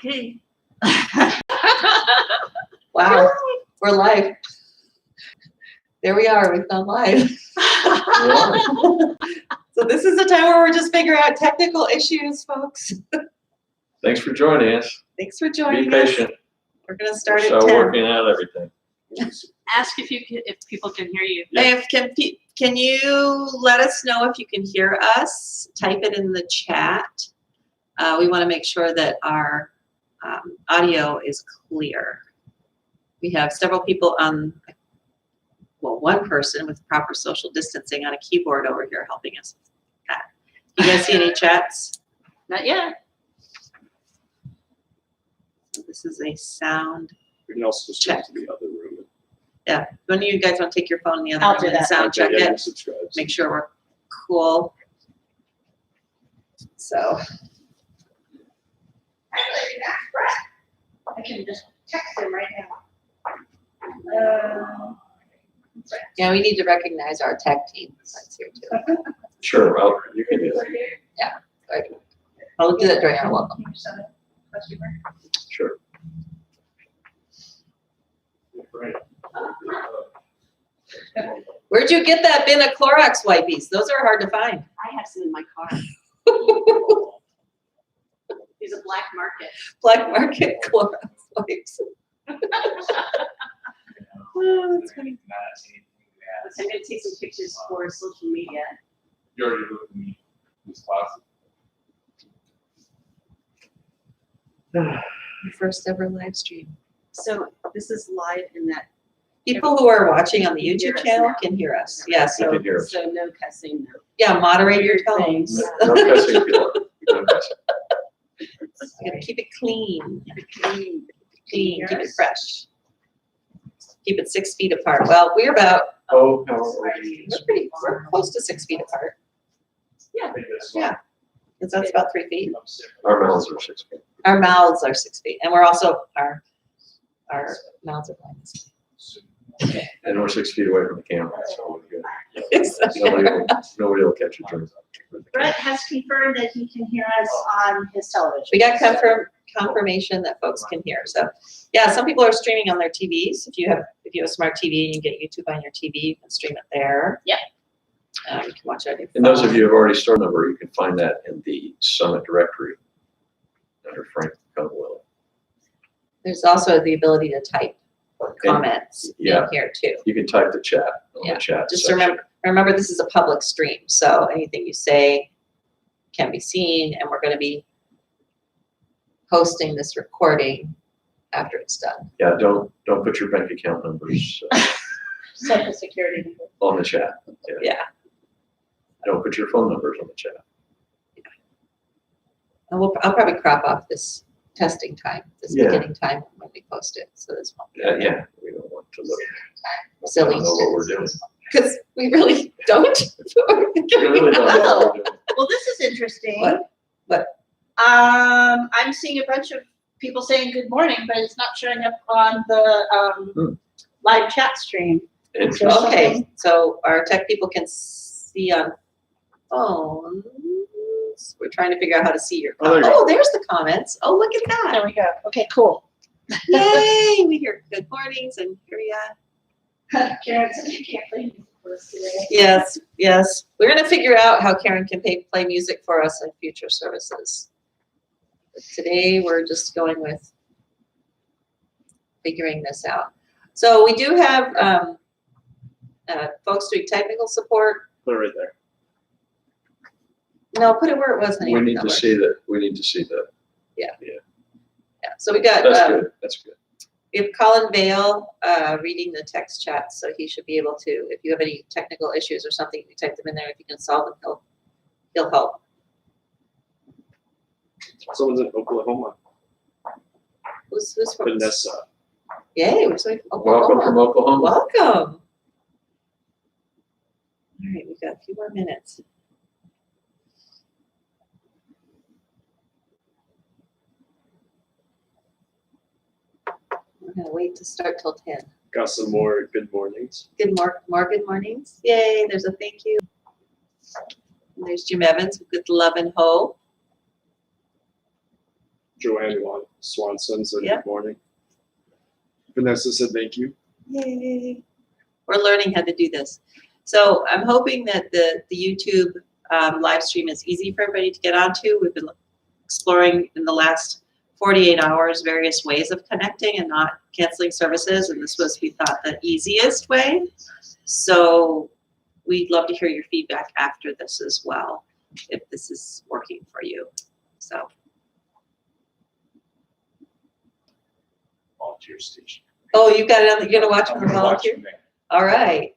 Okay. Wow, we're live. There we are, we've gone live. So this is the time where we're just figuring out technical issues, folks. Thanks for joining us. Thanks for joining Be us. patient. We're gonna start We're at still 10. working out everything. Ask if people can hear you. Hey, can you let us know if you can hear us? Type it in the chat. We want to make sure that our audio is clear. We have several people on, well, one person with proper social distancing on a keyboard over here helping us with that. You guys see any chats? Not yet. This is a sound. We can also just check to the other room. Yeah. One of you guys want to take your phone in the other I'll room do and that. sound check Yeah, it? subscribe. Make sure we're cool. So. Actually, that's Brett. I can just text him right now. Yeah, we need to recognize our tech team that's here too. Sure, well, you can do that. Right. I'll do that during our welcome. Sure. Right. Where'd you get that bin of Clorox wipies? Those are hard to find. I have some in my car. These are black market. Black market Clorox wipes. Oh, that's funny. I'm going to take some pictures for social media. You already looked at me. This class. Your first ever live stream. So this is live in that. People who are watching on the Can hear YouTube us channel now. can hear us. Yeah, You so can hear us. So no cussing, no. yeah, moderate your Weird tones. things. No cussing if you want. No cussing. You gotta keep it clean. Clean. Clean, keep it fresh. Keep it 6 feet apart. Well, we're about, Oh, how are you? we're close to 6 feet apart. Yeah. Yeah. Because that's about 3 feet. Our mouths are 6 feet. Our mouths are 6 feet, and we're also, our mouths are going this way. And we're 6 feet away from the camera, so we're good. Exactly. Nobody will catch a drink. Brett has confirmed that he can hear us on his television. We got confirmation that folks can hear. So yeah, some people are streaming on their TVs. If you have a smart TV, you can get YouTube on your TV, you can stream it there. Yep. You can watch it on your And those of phone. you who have already stored a number, you can find that in the Summit directory under Frank Conwell. There's also the ability to type comments in Yeah. here too. You can type the chat on Yeah, the chat. Just section. remember this is a public stream, so anything you say can be seen, and we're going to be posting this recording after it's done. Yeah, don't put your bank account numbers Social security number. on the chat. Yeah. Don't put your phone numbers on the chat. And I'll probably crop off this testing time, this Yeah. beginning time when we post it, so this won't be Yeah, we don't want to look. silly. Don't know what we're doing. Because we really don't. We really don't know what we're doing. Well, this is interesting. What? I'm seeing a bunch of people saying good morning, but it's not showing up on the live chat stream. Interesting. Okay, so our tech people can see on phones. We're trying to figure out how to see your Oh, there you comments. go. there's the comments. Oh, look at There that. we go. Okay, cool. Yay, we hear good mornings and here we are. Karen said you can't play music for us today. Yes. We're going to figure out how Karen can play music for us in future services. But today, we're just going with figuring this out. So we do have folks doing technical support. Put it right there. No, put it where it was. Honey. We need Not to where- see that. We need to see that. Yeah. So we got That's good. That's good. we have Colin Vale reading the text chat, so he should be able to. If you have any technical issues or something, you type them in there. If you can solve them, he'll help. Someone's in Oklahoma. Who's from? Vanessa. Yay! We're so Welcome from Oklahoma. Welcome. All right, we've got a few more minutes. We're gonna wait to start till 10. Got some more good mornings. More good mornings. Yay! There's a thank you. And there's Jim Evans with love and hope. Joanne Swanson said Yeah. good morning. Vanessa said thank you. Yay. We're learning how to do this. So I'm hoping that the YouTube live stream is easy for everybody to get onto. We've been exploring in the last 48 hours various ways of connecting and not canceling services, and this was, we thought, the easiest way. So we'd love to hear your feedback after this as well, if this is working for you. So, Volunteer station. oh, you got it on, you're gonna watch from the I'm gonna watch volunteer? from there. All right.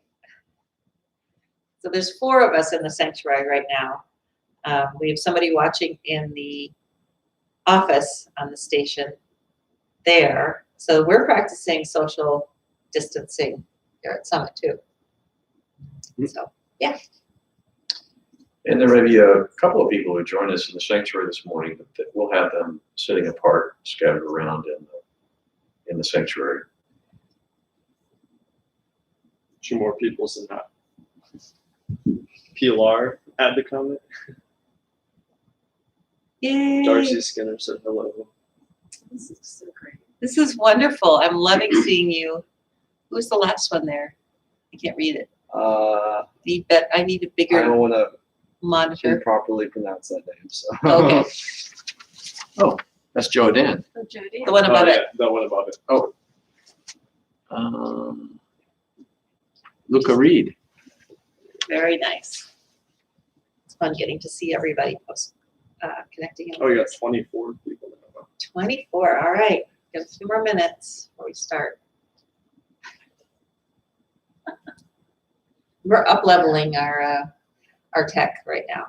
So there's 4 of us in the sanctuary right now. We have somebody watching in the office on the station there. So we're practicing social distancing here at Summit too. So, yeah. And there may be a couple of people who join us in the sanctuary this morning, but we'll have them sitting apart, scattered around in the sanctuary. 2 more people than that. PLR had the comment. Yay. Darcy Skinner said hello. This is so great. This is wonderful. I'm loving seeing you. Who's the last one there? I can't read it. I need a I bigger don't want to monitor. improperly pronounce that name. So. Okay. Oh, that's Joe Dan. Oh, Jody. The one above yeah, it. that one above it. Luca Reed. Very nice. It's fun getting to see everybody post connecting. in. Oh, you got 24 people now. 24. All right. Got a few more minutes before we start. We're up leveling our tech right now.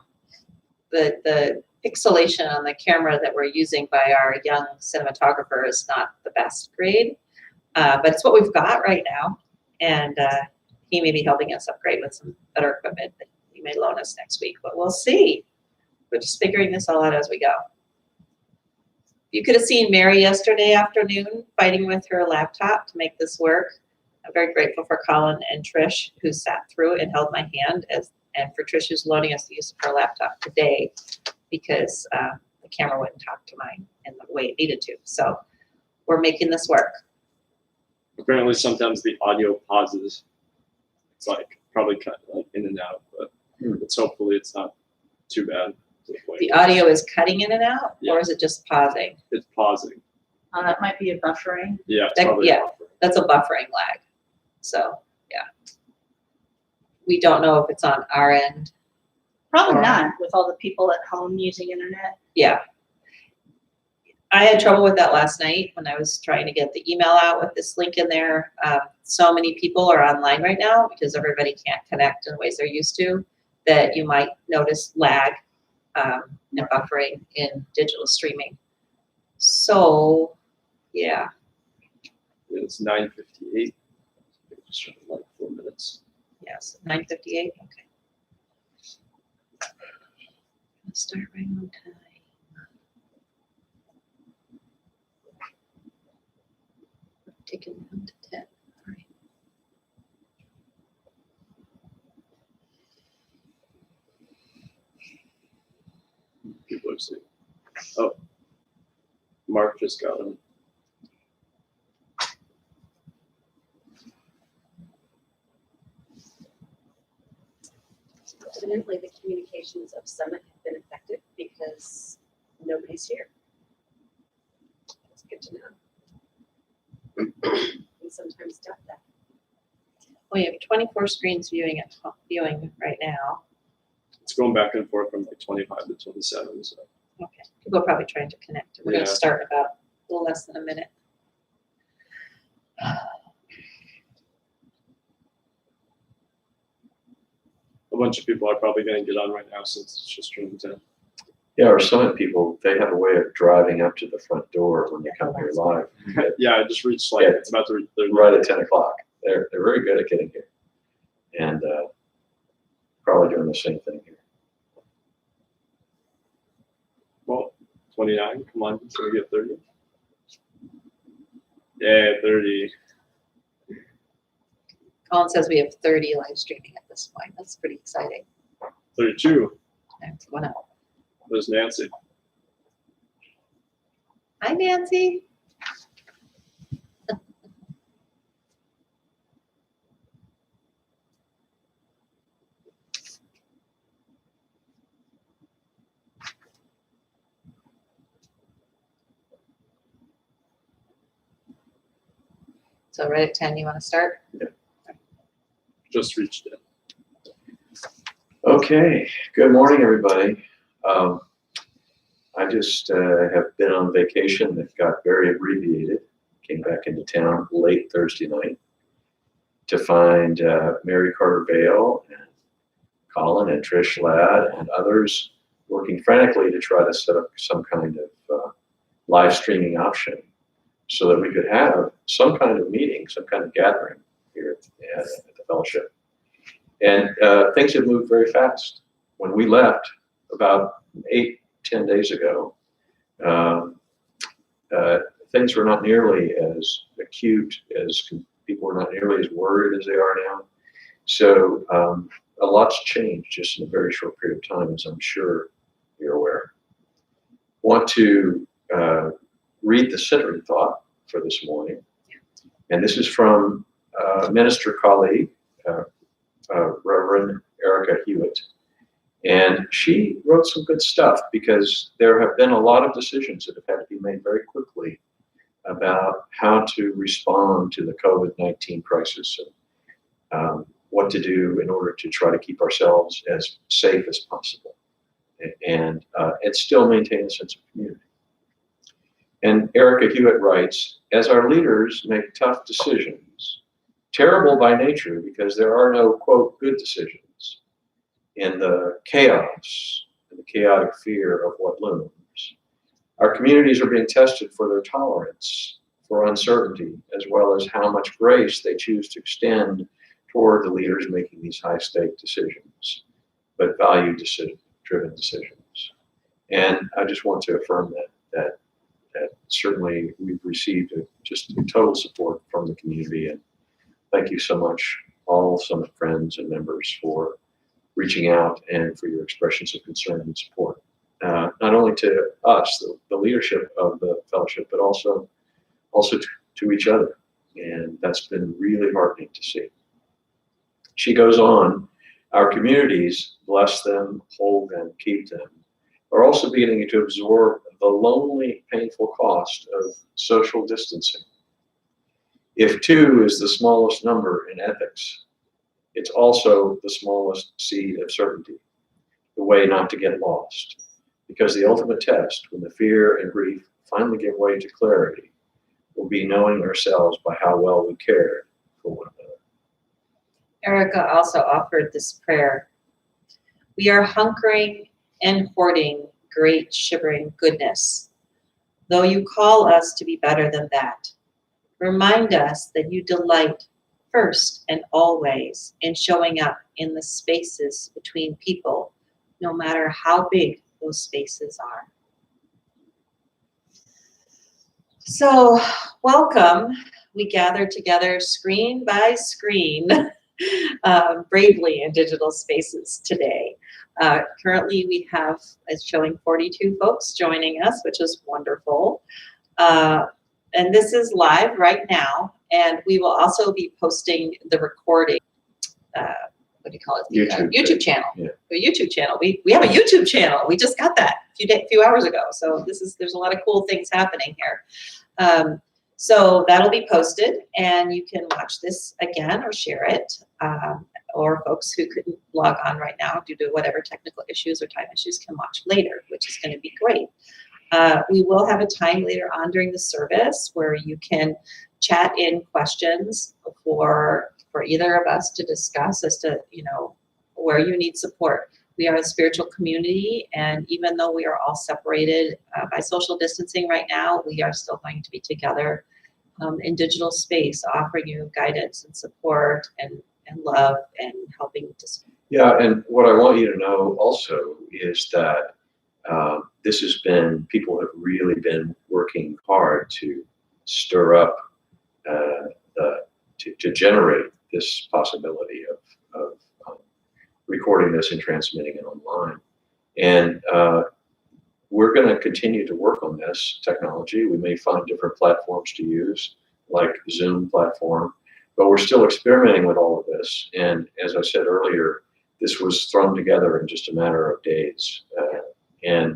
The pixelation on the camera that we're using by our young cinematographer is not the best grade, but it's what we've got right now. And he may be helping us upgrade with some better equipment that he may loan us next week, but we'll see. We're just figuring this all out as we go. You could have seen Mary yesterday afternoon fighting with her laptop to make this work. I'm very grateful for Colin and Trish, who sat through it and held my hand, and for Trish, who's loaning us the use of her laptop today, because the camera wouldn't talk to mine in the way it needed to. So we're making this work. Apparently, sometimes the audio pauses. It's like probably cut like in and out, but it's hopefully it's not too bad. The audio is cutting in and out, Yeah. or is it just pausing? It's pausing. That might be a buffering. Yeah, it's That- probably yeah. buffering. That's a buffering lag. So, yeah. We don't know if it's on our end. Probably Or- not with all the people at home using internet. Yeah. I had trouble with that last night when I was trying to get the email out with this link in there. So many people are online right now because everybody can't connect in ways they're used to, that you might notice lag and buffering in digital streaming. So, yeah. It's 9:58. Just like 4 minutes. Yes, 9:58. Okay. Let's start right on time. Taking down to 10. All right. People are saying, oh, Mark just got him. Evidently, the communications of Summit have been effective because nobody's here. That's good to know. We sometimes doubt that. We have 24 screens viewing right now. It's going back and forth from like 25 to 27. So Okay, people are probably trying to connect. We're going to Yeah. start in about a little less than a minute. a bunch of people are probably going to get on right now since it's just streaming 10. Yeah, our Summit people, they have a way of driving up to the front door when they come here live. Yeah, I just reached like Yeah. it's about to reach. Right at 10 o'clock. They're very good at getting here. And probably doing the same thing here. Well, 29. Come on, can we get 30? Yeah, 30. Colin says we have 30 live streaming at this point. That's pretty exciting. 32. That's going out. There's Nancy. Hi, Nancy. So right at 10, you want to start? Just reached in. Okay, good morning, everybody. I just have been on vacation that got very abbreviated. Came back into town late Thursday night to find Mary Carter Vale and Colin and Trish Ladd and others working frantically to try to set up some kind of live streaming option so that we could have some kind of meeting, some kind of gathering here at the fellowship. And things have moved very fast. When we left about 8-10 days ago, things were not nearly as acute as people were not nearly as worried as they are now. So a lot's changed just in a very short period of time, as I'm sure you're aware. Want to read the centering thought for this morning. And this is from a minister colleague, Reverend Erica Hewitt. And she wrote some good stuff because there have been a lot of decisions that have had to be made very quickly about how to respond to the COVID-19 crisis and what to do in order to try to keep ourselves as safe as possible and still maintain a sense of community. And Erica Hewitt writes, as our leaders make tough decisions, terrible by nature because there are no, quote, good decisions, in the chaos and the chaotic fear of what looms, our communities are being tested for their tolerance for uncertainty, as well as how much grace they choose to extend toward the leaders making these high-stake decisions, but value-driven decisions. And I just want to affirm that certainly we've received just total support from the community. And thank you so much, all Summit friends and members, for reaching out and for your expressions of concern and support. Not only to us, the leadership of the fellowship, but also to each other. And that's been really heartening to see. She goes on, our communities, bless them, hold them, keep them, are also beginning to absorb the lonely, painful cost of social distancing. If 2 is the smallest number in ethics, it's also the smallest seed of certainty, the way not to get lost. Because the ultimate test, when the fear and grief finally give way to clarity, will be knowing ourselves by how well we cared for one another. Erica also offered this prayer. We are hunkering and hoarding great shivering goodness. Though you call us to be better than that, remind us that you delight first and always in showing up in the spaces between people, no matter how big those spaces are. So, welcome. We gather together screen by screen, bravely in digital spaces today. Currently, we have, it's showing 42 folks joining us, which is wonderful. And this is live right now, and we will also be posting the recording. What do you call it? YouTube channel. Yeah. The YouTube channel. We have a YouTube channel. We just got that a few hours ago. So there's a lot of cool things happening here. So that'll be posted, and you can watch this again or share it. Or folks who couldn't log on right now due to whatever technical issues or time issues can watch later, which is going to be great. We will have a time later on during the service where you can chat in questions for either of us to discuss as to, where you need support. We are a spiritual community, and even though we are all separated by social distancing right now, we are still going to be together in digital space, offering you guidance and support and love and helping to. Yeah, and what I want you to know also is that people have really been working hard to stir up, to generate this possibility of recording this and transmitting it online. And we're going to continue to work on this technology. We may find different platforms to use, like Zoom platform, but we're still experimenting with all of this. And as I said earlier, this was thrown together in just a matter of days. And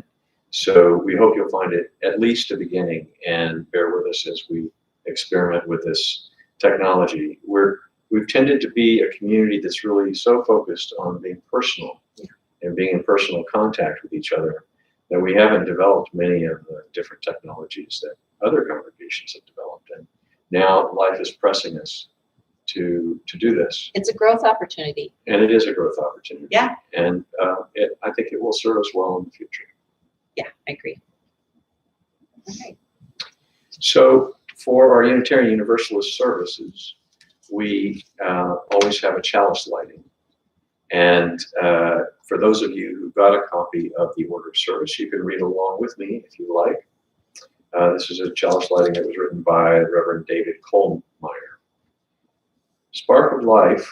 so we hope you'll find it at least a beginning and bear with us as we experiment with this technology. We've tended to be a community that's really so focused on being personal and being in personal contact with each other that we haven't developed many of the different technologies that other congregations have developed. And now life is pressing us to do this. It's a growth opportunity. And it is a growth opportunity. Yeah. And I think it will serve us well in the future. Yeah, I agree. All right. So for our Unitarian Universalist services, we always have a chalice lighting. And for those of you who got a copy of the order of service, you can read along with me if you like. This is a chalice lighting that was written by Reverend David Kohlmeyer. Spark of life,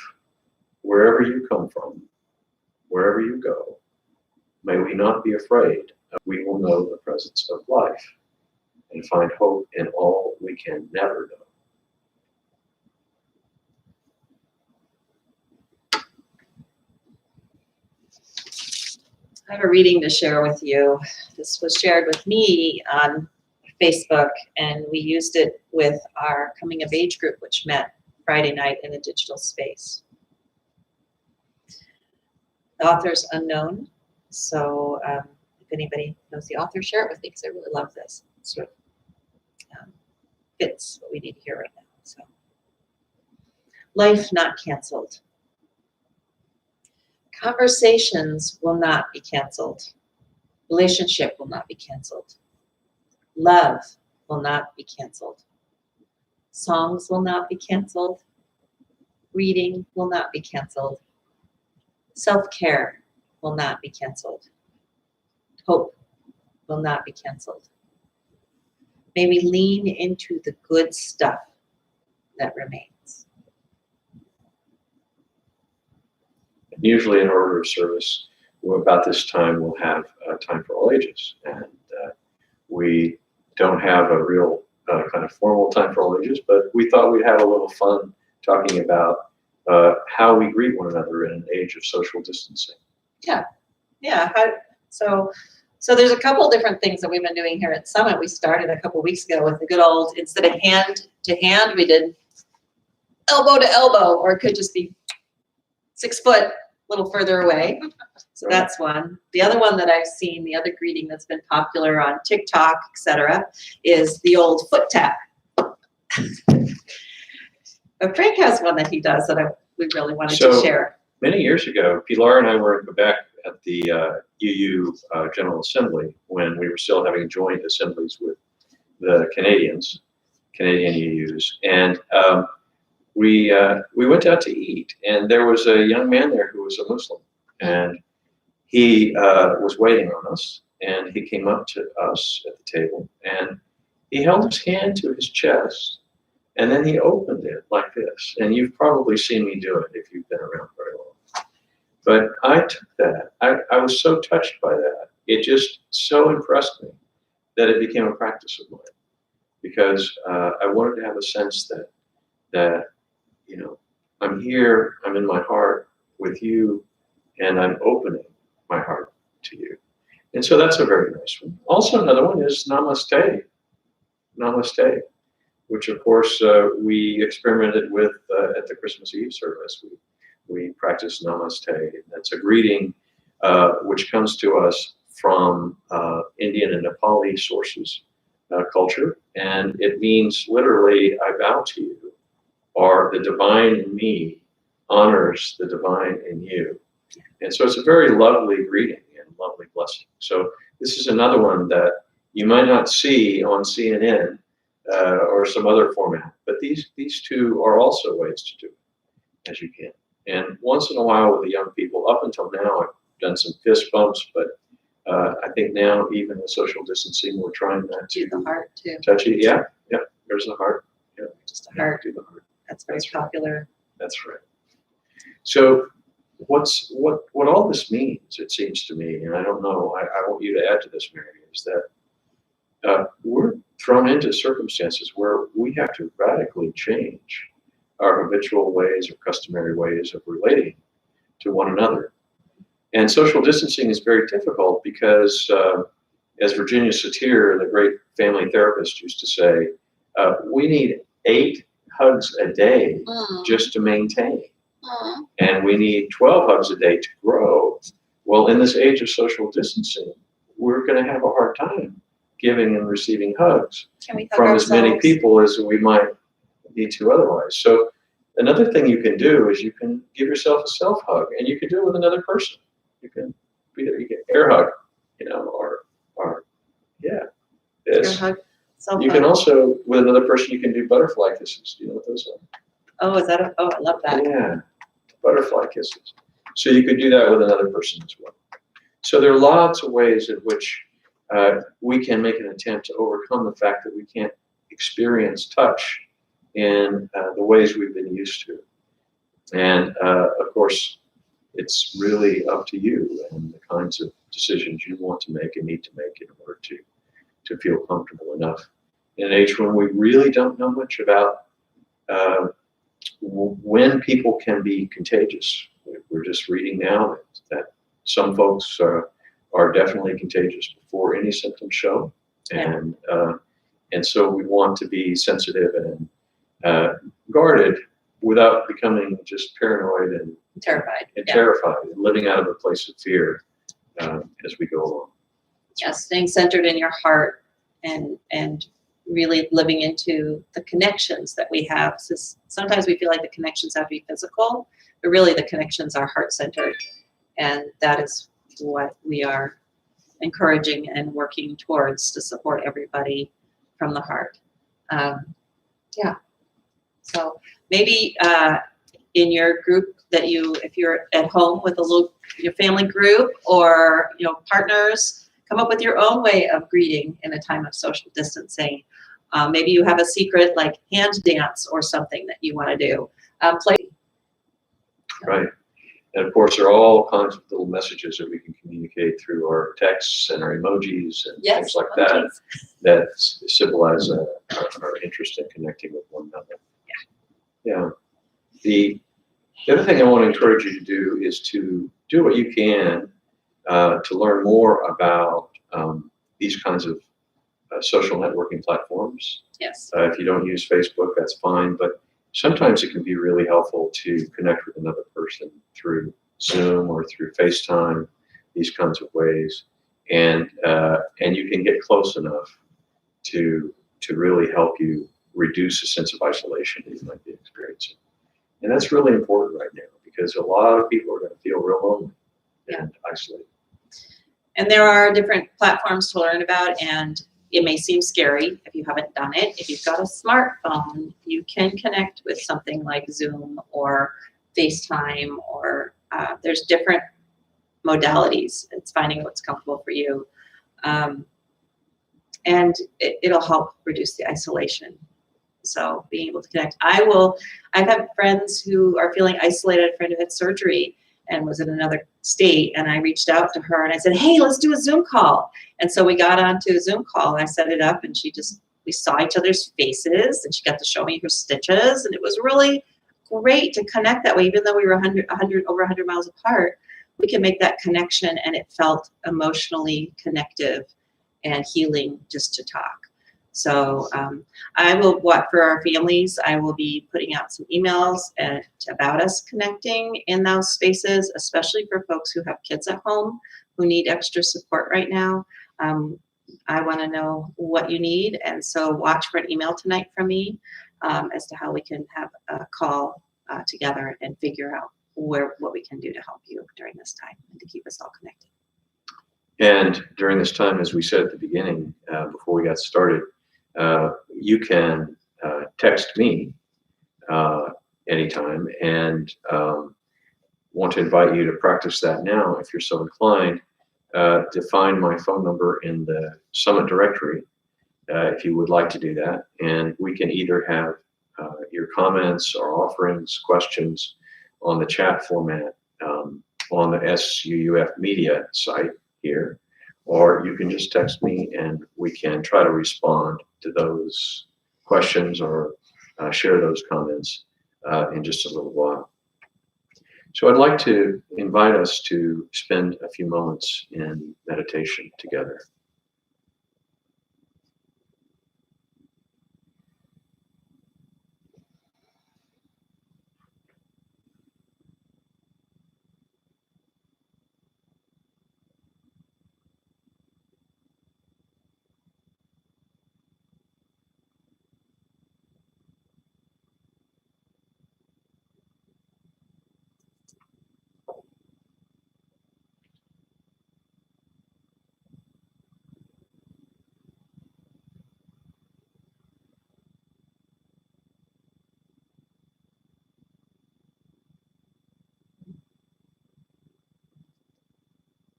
wherever you come from, wherever you go, may we not be afraid. We will know the presence of life and find hope in all we can never know. I have a reading to share with you. This was shared with me on Facebook, and we used it with our coming of age group, which met Friday night in a digital space. The author's unknown, so if anybody knows the author, share it with me because I really love this. It sort of fits what we need to hear right now. So, life not canceled. Conversations will not be canceled. Relationship will not be canceled. Love will not be canceled. Songs will not be canceled. Reading will not be canceled. Self-care will not be canceled. Hope will not be canceled. May we lean into the good stuff that remains. Usually in order of service, about this time we'll have time for all ages. And we don't have a real kind of formal time for all ages, but we thought we'd have a little fun talking about how we greet one another in an age of social distancing. Yeah. So there's a couple different things that we've been doing here at Summit. We started a couple weeks ago with the good old, instead of hand to hand, we did elbow to elbow, or it could just be 6 foot, a little further away. So that's one. The other one that I've seen, the other greeting that's been popular on TikTok, etc., is the old foot tap. But Frank has one that he does that we really wanted to share. Many years ago, Pilar and I were in Quebec at the UU General Assembly when we were still having joint assemblies with the Canadian UUs. And we went out to eat, and there was a young man there who was a Muslim, and he was waiting on us, and he came up to us at the table, and he held his hand to his chest, and then he opened it like this. And you've probably seen me do it if you've been around very long. But I took that. I was so touched by that. It just so impressed me that it became a practice of mine, because I wanted to have a sense that you know, I'm here, I'm in my heart with you, and I'm opening my heart to you. And so that's a very nice one. Also, another one is namaste. Namaste, which of course we experimented with at the Christmas Eve service. We practiced namaste. That's a greeting which comes to us from Indian and Nepali sources, culture, and it means literally, I bow to you, or the divine in me honors the divine in you. And so it's a very lovely greeting and lovely blessing. So this is another one that you might not see on CNN or some other format, but these two are also ways to do it as you can. And once in a while with the young people, up until now, I've done some fist bumps, but I think now, even with social distancing, we're trying not to The heart too. touch it. Yeah, there's the heart. Yeah, Just a heart. do the heart. That's very popular. That's right. So what all this means, it seems to me, and I don't know, I want you to add to this, Mary, is that we're thrown into circumstances where we have to radically change our habitual ways or customary ways of relating to one another. And social distancing is very difficult because, as Virginia Satir, the great family therapist, used to say, we need 8 hugs a day just to maintain. And we need 12 hugs a day to grow. Well, in this age of social distancing, we're going to have a hard time giving and receiving hugs Can we hug from as many ourselves? people as we might need to otherwise. So another thing you can do is you can give yourself a self hug, and you can do it with another person. You can be there, you can air hug, or yeah. Your This. hug, self You hug. can also, with another person, you can do butterfly kisses. Do you know what those are? Oh, is that I love that. Yeah, butterfly kisses. So you could do that with another person as well. So there are lots of ways in which we can make an attempt to overcome the fact that we can't experience touch in the ways we've been used to. And of course, it's really up to you and the kinds of decisions you want to make and need to make in order to feel comfortable enough. In an age when we really don't know much about when people can be contagious. We're just reading now that some folks are definitely contagious before any symptoms show, and so we want to be sensitive and guarded without becoming just paranoid and Terrified. and Yeah. terrified and living out of a place of fear as we go along. Yes, staying centered in your heart and really living into the connections that we have. So sometimes we feel like the connections have to be physical, but really the connections are heart-centered, and that is what we are encouraging and working towards to support everybody from the heart. Yeah. So maybe in your group that if you're at home with your family group or partners, come up with your own way of greeting in a time of social distancing. Maybe you have a secret like hand dance or something that you want to do. Play. Right. And of course, there are all kinds of little messages that we can communicate through our texts and our emojis and things like that that symbolize our interest in connecting with one another. Yeah. The other thing I want to encourage you to do is to do what you can to learn more about these kinds of social networking platforms. Yes. If you don't use Facebook, that's fine, but sometimes it can be really helpful to connect with another person through Zoom or through FaceTime, these kinds of ways, and you can get close enough to really help you reduce a sense of isolation that you might be experiencing. And that's really important right now because a lot of people are going to feel real lonely and isolated. And there are different platforms to learn about, and it may seem scary if you haven't done it. If you've got a smartphone, you can connect with something like Zoom or FaceTime, or there's different modalities. It's finding what's comfortable for you. And it'll help reduce the isolation. So being able to connect. I've had friends who are feeling isolated. A friend who had surgery and was in another state, and I reached out to her and I said, hey, let's do a Zoom call. And so we got onto a Zoom call, and I set it up, and we saw each other's faces, and she got to show me her stitches, and it was really great to connect that way. Even though we were over 100 miles apart, we can make that connection, and it felt emotionally connective and healing just to talk. So for our families, I will be putting out some emails about us connecting in those spaces, especially for folks who have kids at home who need extra support right now. I want to know what you need, and so watch for an email tonight from me as to how we can have a call together and figure out what we can do to help you during this time and to keep us all connected. And during this time, as we said at the beginning, before we got started, you can text me anytime, and want to invite you to practice that now if you're so inclined. To find my phone number in the Summit directory if you would like to do that, and we can either have your comments or offerings, questions on the chat format on the SUUF media site here, or you can just text me and we can try to respond to those questions or share those comments in just a little while. So I'd like to invite us to spend a few moments in meditation together.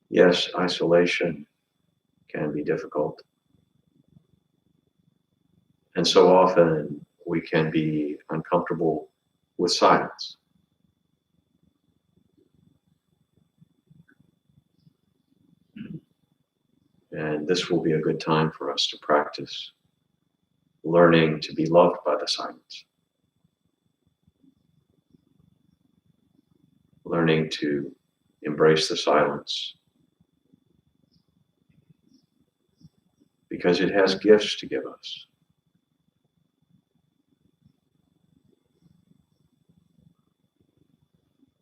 Yes, isolation can be difficult. And so often we can be uncomfortable with silence. And this will be a good time for us to practice learning to be loved by the silence. Learning to embrace the silence because it has gifts to give us.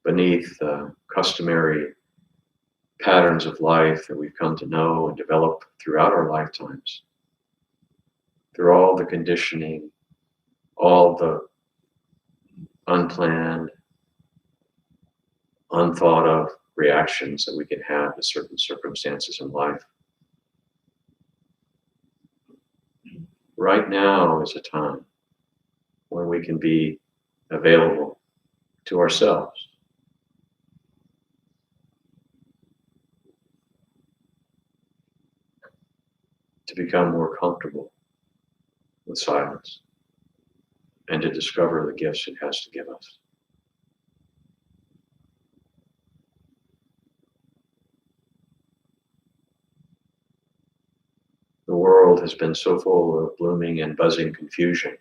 Beneath the customary patterns of life that we've come to know and develop throughout our lifetimes, through all the conditioning, all the unplanned, unthought of reactions that we can have to certain circumstances in life. Right now is a time when we can be available to ourselves. To become more comfortable with silence and to discover the gifts it has to give us. The world has been so full of blooming and buzzing confusion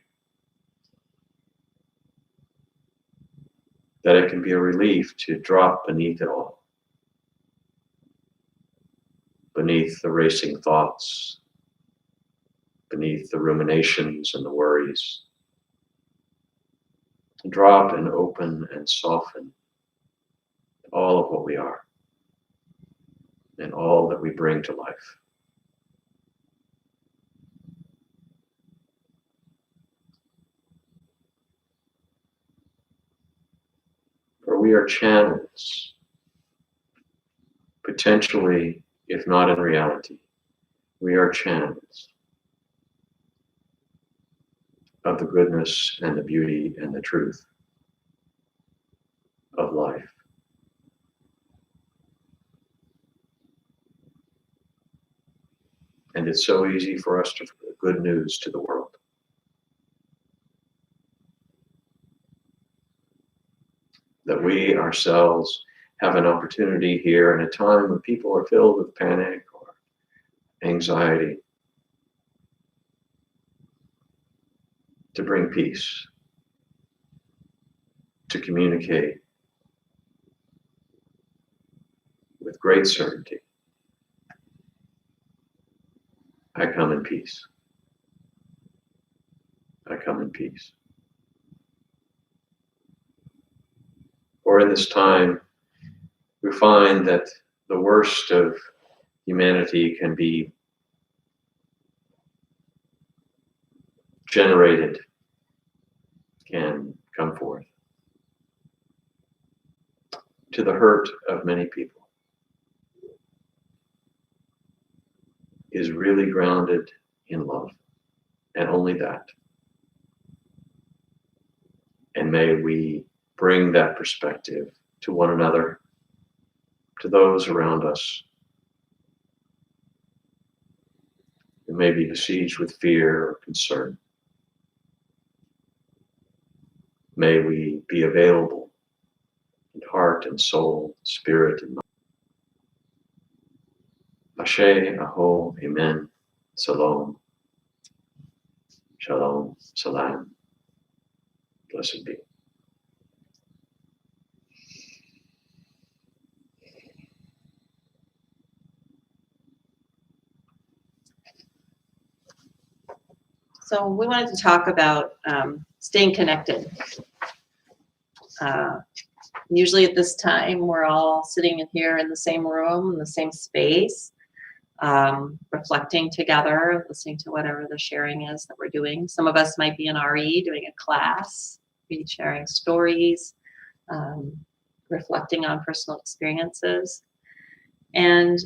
that it can be a relief to drop beneath it all, beneath the racing thoughts, beneath the ruminations and the worries. Drop and open and soften all of what we are and all that we bring to life. For we are channels, potentially, if not in reality, we are channels of the goodness and the beauty and the truth of life. And it's so easy for us to bring good news to the world. That we ourselves have an opportunity here in a time when people are filled with panic or anxiety to bring peace, to communicate with great certainty. I come in peace. I come in peace. Or in this time, we find that the worst of humanity can be generated, can come forth to the hurt of many people, is really grounded in love, and only that. And may we bring that perspective to one another, to those around us who may be besieged with fear or concern. May we be available in heart and soul, spirit and mind. Ashe, Aho, Amen, Salom, Shalom, Salam. Blessed be. So we wanted to talk about staying connected. Usually at this time, we're all sitting in here in the same room, in the same space, reflecting together, listening to whatever the sharing is that we're doing. Some of us might be in RE doing a class, be sharing stories, reflecting on personal experiences. And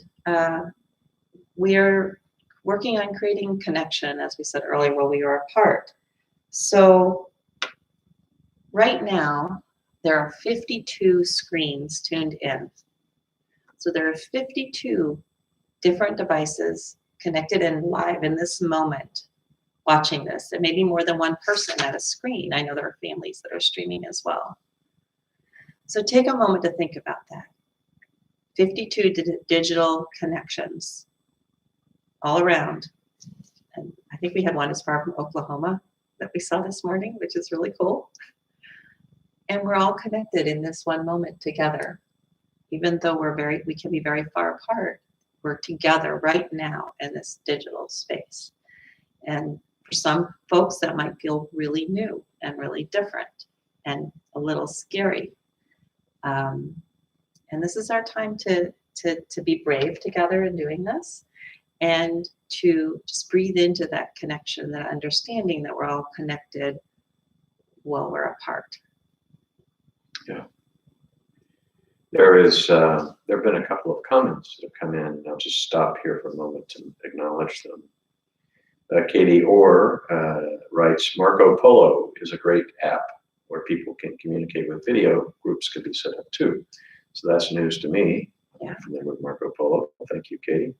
we're working on creating connection, as we said earlier, while we are apart. So right now, there are 52 screens tuned in. So there are 52 different devices connected and live in this moment, watching this. And maybe more than one person at a screen. I know there are families that are streaming as well. So take a moment to think about that. 52 digital connections all around. And I think we had one as far from Oklahoma that we saw this morning, which is really cool. And we're all connected in this one moment together. Even though we can be very far apart, we're together right now in this digital space. And for some folks, that might feel really new and really different and a little scary. And this is our time to be brave together in doing this, and to just breathe into that connection, that understanding that we're all connected while we're apart. Yeah. There have been a couple of comments that have come in. I'll just stop here for a moment to acknowledge them. Katie Orr writes, Marco Polo is a great app where people can communicate with video. Groups could be set up too. So that's news to me. Yeah. I'm familiar with Marco Polo. Thank you, Katie.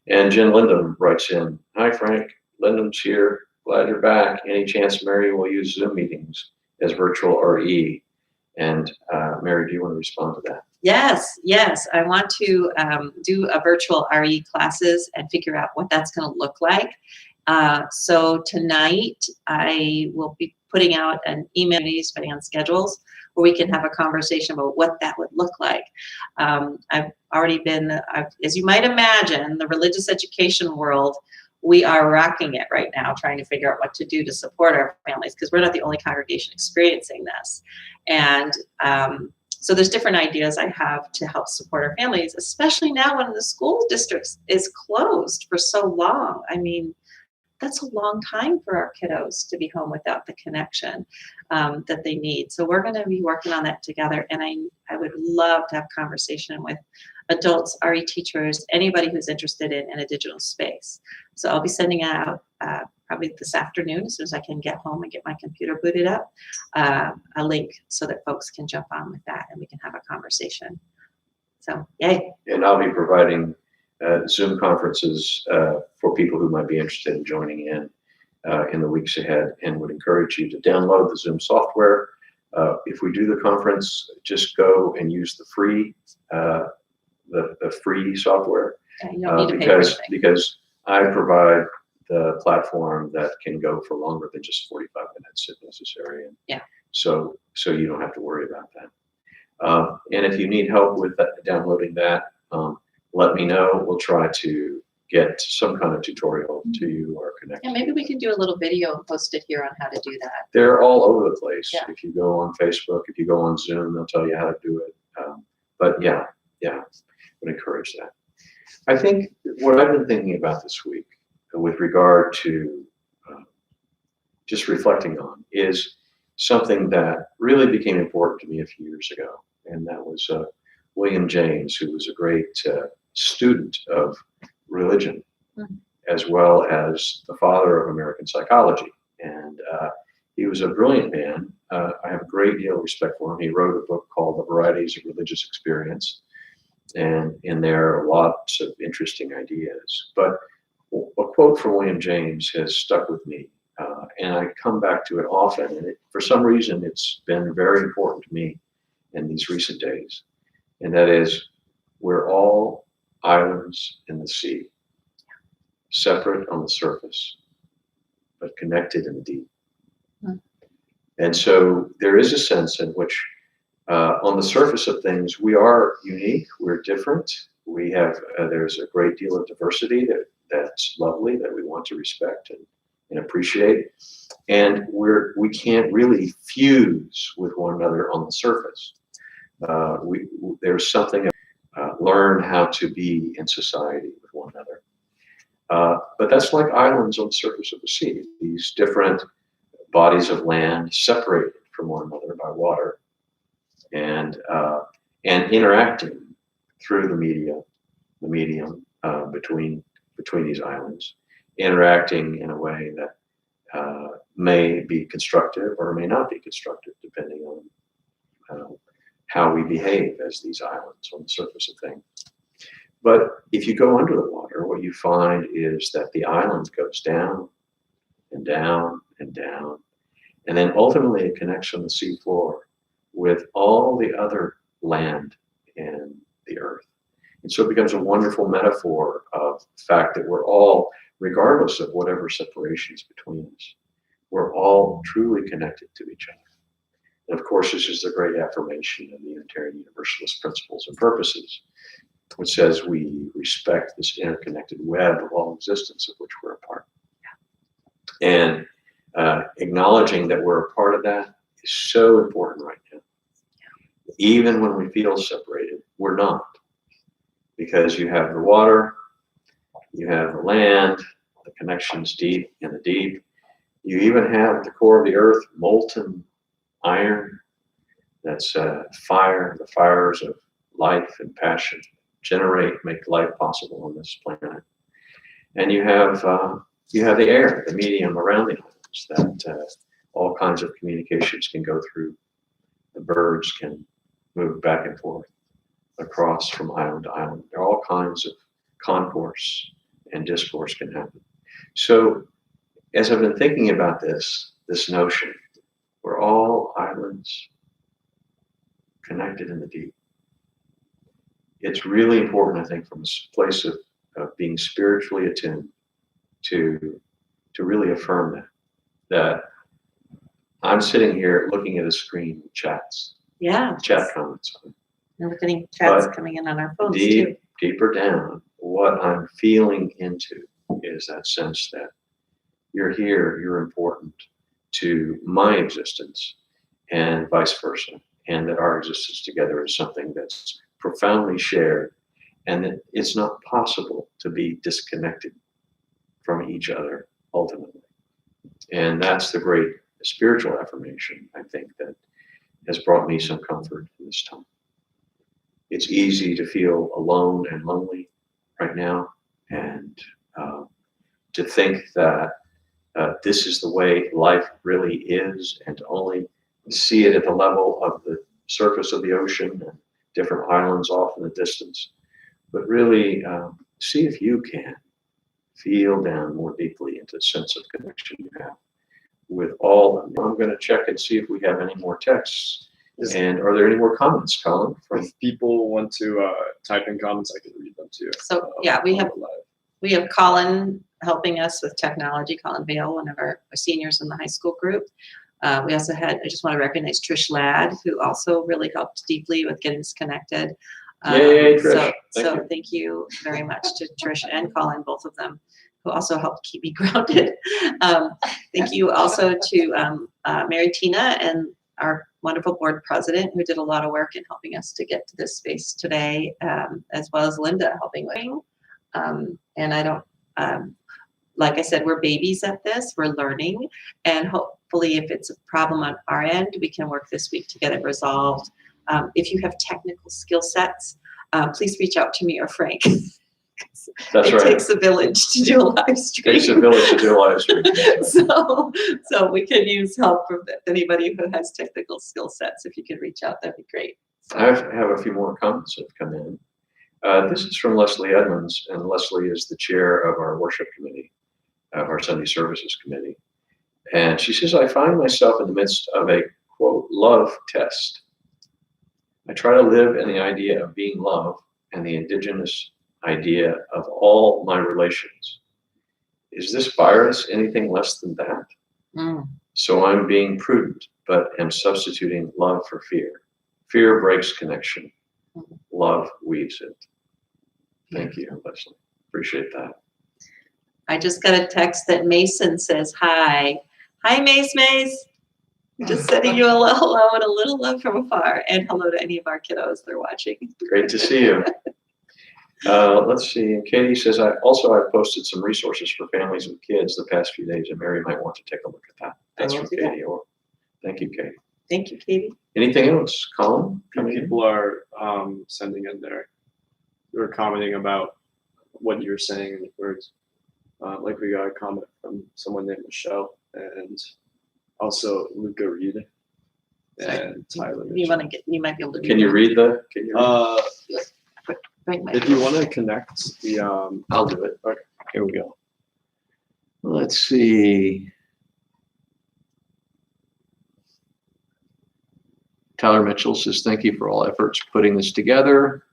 And Jen Lindham writes in, hi, Frank. Lindham's here. Glad you're back. Any chance Mary will use Zoom meetings as virtual RE? And Mary, do you want to respond to that? Yes. I want to do a virtual RE classes and figure out what that's going to look like. So tonight I will be putting out an email, depending on schedules, where we can have a conversation about what that would look like. I've already been, as you might imagine, the religious education world, we are rocking it right now, trying to figure out what to do to support our families, because we're not the only congregation experiencing this. And so there's different ideas I have to help support our families, especially now when the school districts is closed for so long. I mean, that's a long time for our kiddos to be home without the connection that they need. So we're going to be working on that together. And I would love to have conversation with adults, RE teachers, anybody who's interested in a digital space. So I'll be sending out probably this afternoon, as soon as I can get home and get my computer booted up, a link so that folks can jump on with that and we can have a conversation. So yay. And I'll be providing Zoom conferences for people who might be interested in joining in the weeks ahead, and would encourage you to download the Zoom software. If we do the conference, just go and use the free software, Yeah, you don't need to pay for anything. because I provide the platform that can go for longer than just 45 minutes if necessary. And yeah. So you don't have to worry about that. And if you need help with downloading that, let me know. We'll try to get some kind of tutorial to you or connect. And maybe we can do a little video and post it here on how to do that. They're all over the place. Yeah. If you go on Facebook, if you go on Zoom, they'll tell you how to do it. But yeah, I would encourage that. I think what I've been thinking about this week with regard to just reflecting on is something that really became important to me a few years ago. And that was William James, who was a great student of religion, as well as the father of American psychology. And he was a brilliant man. I have a great deal of respect for him. He wrote a book called The Varieties of Religious Experience. And in there are lots of interesting ideas. But a quote from William James has stuck with me. And I come back to it often. And for some reason, it's been very important to me in these recent days. And that is, we're all islands in the sea. separate on the surface, but connected in the deep. Hmm. And so there is a sense in which on the surface of things, we are unique, we're different. We have, there's a great deal of diversity that's lovely, that we want to respect and appreciate. And we can't really fuse with one another on the surface. There's something, learn how to be in society with one another. But that's like islands on the surface of the sea, these different bodies of land separated from one another by water, and interacting through the medium between these islands, interacting in a way that may be constructive or may not be constructive, depending on how we behave as these islands on the surface of things. But if you go under the water, what you find is that the island goes down and down and down, and then ultimately it connects on the seafloor with all the other land in the earth. And so it becomes a wonderful metaphor of the fact that we're all, regardless of whatever separations between us, we're all truly connected to each other. And of course, this is the great affirmation of the Unitarian Universalist principles and purposes, which says we respect this interconnected web of all existence of which we're a part. And acknowledging that we're a part of that is so important right now. Even when we feel separated, we're not. Because you have the water, you have the land, the connections deep in the deep. You even have at the core of the earth molten iron. That's fire, the fires of life and passion make life possible on this planet. And you have the air, the medium around the islands that all kinds of communications can go through. The birds can move back and forth across from island to island. There are all kinds of concourse and discourse can happen. So as I've been thinking about this notion, we're all islands connected in the deep. It's really important, I think, from a place of being spiritually attuned to really affirm that I'm sitting here looking at a screen with chat comments on it. And we're getting chats But coming in on our phones too. Deeper down, what I'm feeling into is that sense that you're here, you're important to my existence, and vice versa, and that our existence together is something that's profoundly shared, and that it's not possible to be disconnected from each other ultimately. And that's the great spiritual affirmation, I think, that has brought me some comfort in this time. It's easy to feel alone and lonely right now, and to think that this is the way life really is, and to only see it at the level of the surface of the ocean and different islands off in the distance. But really see if you can feel down more deeply into the sense of connection you have with all of them. I'm going to check and see if we have any more texts. And are there any more comments, Colin? If people want to type in comments, I can read them too. So yeah, we have Colin helping us with technology, Colin Vale, one of our seniors in the high school group. We also had, I just want to recognize Trish Ladd, who also really helped deeply with getting us connected. Yay, Trish. Thank you very much to Trish and Colin, both of them, who also helped keep me grounded. Thank you also to Mary Tina and our wonderful board president, who did a lot of work in helping us to get to this space today, as well as Linda helping with. And I don't, like I said, we're babies at this, we're learning, and hopefully if it's a problem on our end, we can work this week to get it resolved. If you have technical skill sets, please reach out to me or Frank. That's right. It takes a village to do a live stream. It takes a village to do a live stream. So we could use help from anybody who has technical skill sets. If you could reach out, that'd be great. I have a few more comments that have come in. This is from Leslie Edmonds, and Leslie is the chair of our worship committee, of our Sunday services committee. And she says, I find myself in the midst of a, quote, love test. I try to live in the idea of being love and the indigenous idea of all my relations. is this virus anything less than that? Mm. So I'm being prudent, but am substituting love for fear. Fear breaks connection. Love weaves it. Thank you, Leslie. Appreciate that. I just got a text that Mason says hi. Hi, Mace. Just sending you a little hello and a little love from afar. And hello to any of our kiddos they're watching. Great to see you. Let's see. Katie says, I've posted some resources for families with kids the past few days, and Mary might want to take a look at that. That's from Katie. Or thank you, Katie. Thank you, Katie. Anything else, Colin? Coming in? People are sending in there. They're commenting about what you're saying in the words. Like we got a comment from someone named Michelle, and also Luca Reed and Tyler. You want to get? You might be able to. Can you read the? Can you? Bring my If you want to connect the, I'll do it. Okay. Here we go. Let's see. Tyler Mitchell says, thank you for all efforts putting this together.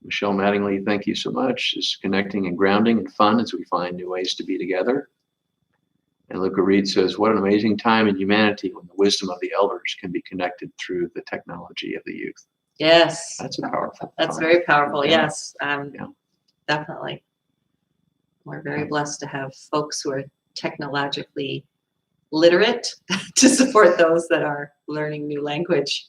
Michelle Mattingly, thank you so much. It's connecting and grounding and fun as we find new ways to be together. And Luca Reed says, what an amazing time in humanity when the wisdom of the elders can be connected through the technology of the youth. Yes. That's a powerful. That's time. very powerful. Yeah. Yes. Definitely. We're very blessed to have folks who are technologically literate to support those that are learning new language.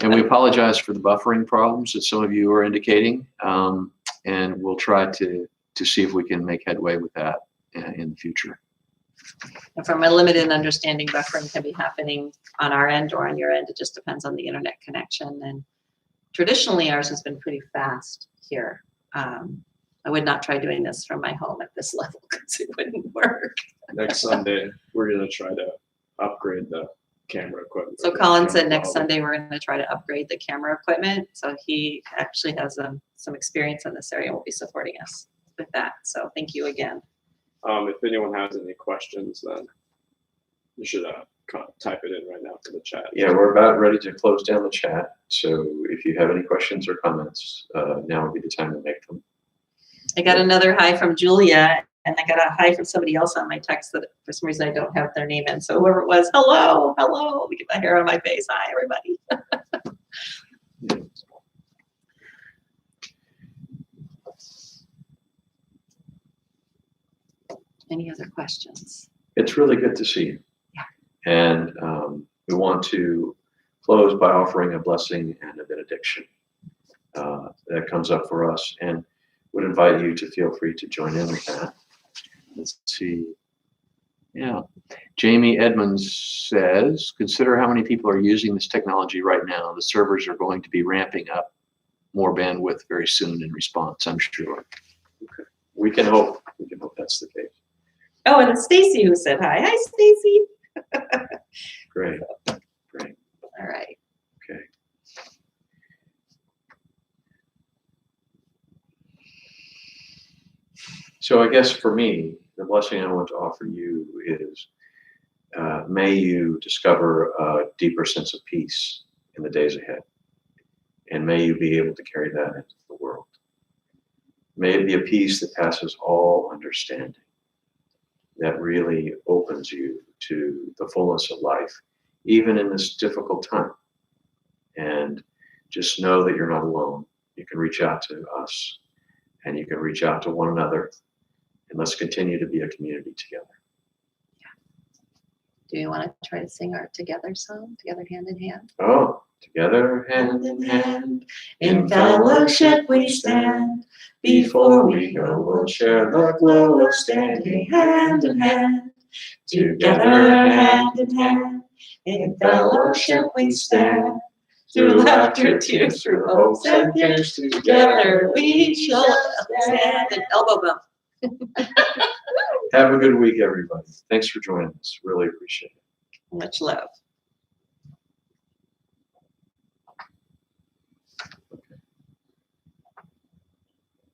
And we apologize for the buffering problems that some of you are indicating. And we'll try to see if we can make headway with that in the future. And from a limited understanding, buffering can be happening on our end or on your end. It just depends on the internet connection. And traditionally, ours has been pretty fast here. I would not try doing this from my home at this level because it wouldn't work. next Sunday, we're going to try to upgrade the camera equipment. So Colin said next Sunday we're going to try to upgrade the camera equipment. So he actually has some experience in this area and will be supporting us with that. So thank you again. If anyone has any questions, then you should type it in right now for the chat. Yeah, we're about ready to close down the chat. So if you have any questions or comments, now would be the time to make them. I got another hi from Julia, and I got a hi from somebody else on my text that for some reason I don't have their name in. So whoever it was, hello. Let me get my hair on my face. Hi, everybody. Any other questions? It's really good to see you. Yeah. And we want to close by offering a blessing and a benediction that comes up for us, and would invite you to feel free to join in with that. Let's see. Yeah. Jamie Edmonds says, consider how many people are using this technology right now. The servers are going to be ramping up more bandwidth very soon in response, I'm sure. Okay. We can hope that's the case. Oh, and it's Stacy who said hi. Hi, Stacy. Great. All right. Okay. So I guess for me, the blessing I want to offer you is, may you discover a deeper sense of peace in the days ahead. And may you be able to carry that into the world. May it be a peace that passes all understanding, that really opens you to the fullness of life, even in this difficult time. And just know that you're not alone. You can reach out to us, and you can reach out to one another, and let's continue to be a community together. Do you want to try to sing our Together song, Together Hand in Hand? Oh, together hand in hand, In fellowship we stand. Before we go, we'll share the glow of standing hand in hand. Together hand in hand. In fellowship we stand. Through laughter, tears, through hopes and fears, together we shall stand. And elbow bump. Have a good week, everybody. Thanks for joining us. Really appreciate it. Much love.